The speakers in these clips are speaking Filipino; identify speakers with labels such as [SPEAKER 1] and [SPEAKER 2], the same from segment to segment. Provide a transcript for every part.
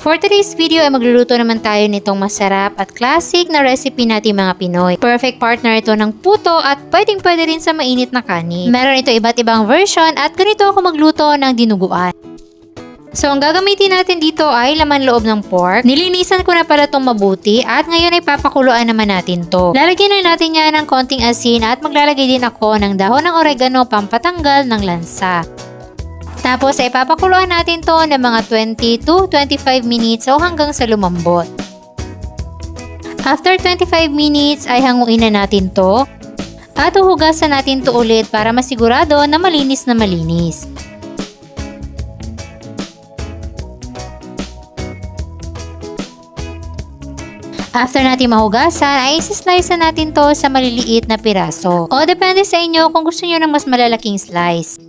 [SPEAKER 1] For today's video ay magluluto naman tayo nitong masarap at classic na recipe natin mga Pinoy. Perfect partner ito ng puto at pwede rin sa mainit na kanin. Meron ito iba't ibang version at ganito ako magluto ng dinuguan. So ang gagamitin natin dito ay laman loob ng pork. Nilinisan ko na pala itong mabuti at ngayon ay papakuluan naman natin to. Lalagyan na natin yan ng konting asin at maglalagay din ako ng dahon ng oregano pampatanggal ng lansa. Tapos ay papakuluan natin to ng mga 20 to 25 minutes o hanggang sa lumambot. After 25 minutes ay hanguin na natin to at uhugasan natin to ulit para masigurado na malinis na malinis. After natin mahugasan ay isi-slice natin to sa maliliit na piraso. O depende sa inyo kung gusto nyo ng mas malalaking slice.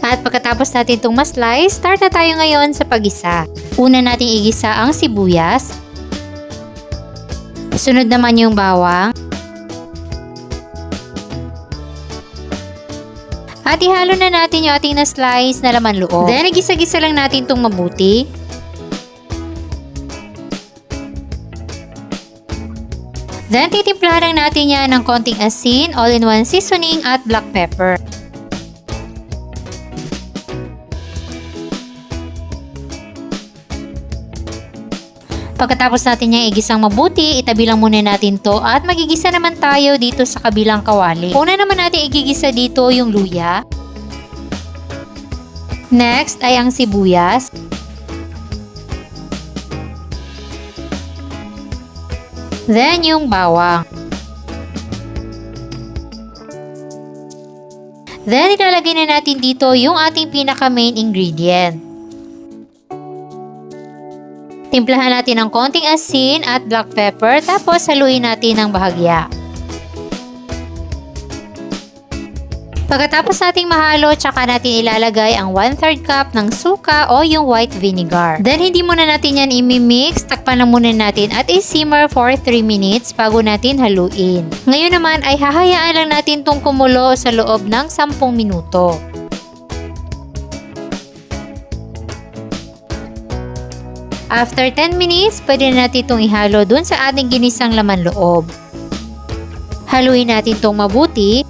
[SPEAKER 1] At pagkatapos natin itong ma-slice, start na tayo ngayon sa pag-isa. Una nating igisa ang sibuyas. Sunod naman yung bawang. At ihalo na natin yung ating na-slice na laman loob. Then, igisa-gisa lang natin itong mabuti. Then, titimplahan lang natin yan ng konting asin, all-in-one seasoning at black pepper. Pagkatapos natin niyang igisang mabuti, itabi lang muna natin to at magigisa naman tayo dito sa kabilang kawali. Una naman natin igigisa dito yung luya. Next ay ang sibuyas. Then yung bawang. Then ilalagay na natin dito yung ating pinaka main ingredient. Timplahan natin ng konting asin at black pepper tapos haluin natin ng bahagya. Pagkatapos nating mahalo, tsaka natin ilalagay ang 1/3 cup ng suka o yung white vinegar. Then hindi muna natin yan imimix, takpan lang muna natin at i-simmer for 3 minutes bago natin haluin. Ngayon naman ay hahayaan lang natin itong kumulo sa loob ng 10 minuto. After 10 minutes, pwede na natin itong ihalo dun sa ating ginisang laman loob. Haluin natin itong mabuti.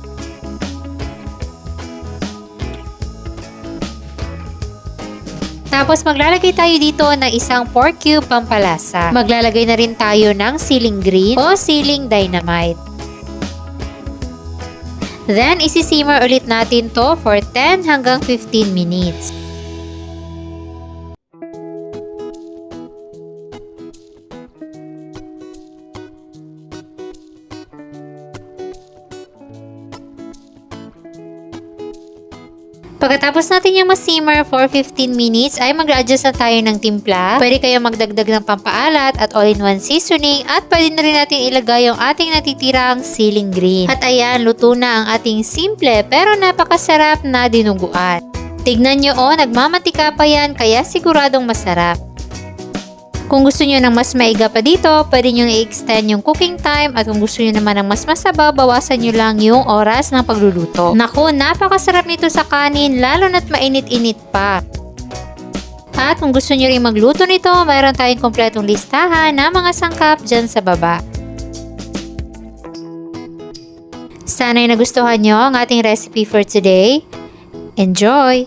[SPEAKER 1] Tapos maglalagay tayo dito ng isang pork cube pampalasa. Maglalagay na rin tayo ng siling green o siling dynamite. Then, isi-simmer ulit natin to for 10 hanggang 15 minutes. Pagkatapos natin yung ma-simmer for 15 minutes ay mag-adjust na tayo ng timpla. Pwede kayo magdagdag ng pampaalat at all-in-one seasoning at pwede na rin natin ilagay yung ating natitirang siling green. At ayan, luto na ang ating simple pero napakasarap na dinuguan. Tignan nyo nagmamatika pa yan kaya siguradong masarap. Kung gusto nyo ng mas maiga pa dito, pwede nyo i-extend yung cooking time at kung gusto nyo naman ng mas masaba, bawasan nyo lang yung oras ng pagluluto. Naku, napakasarap nito sa kanin, lalo na't mainit-init pa. At kung gusto nyo rin magluto nito, mayroon tayong kompletong listahan ng mga sangkap dyan sa baba. Sana'y nagustuhan nyo ang ating recipe for today. Enjoy!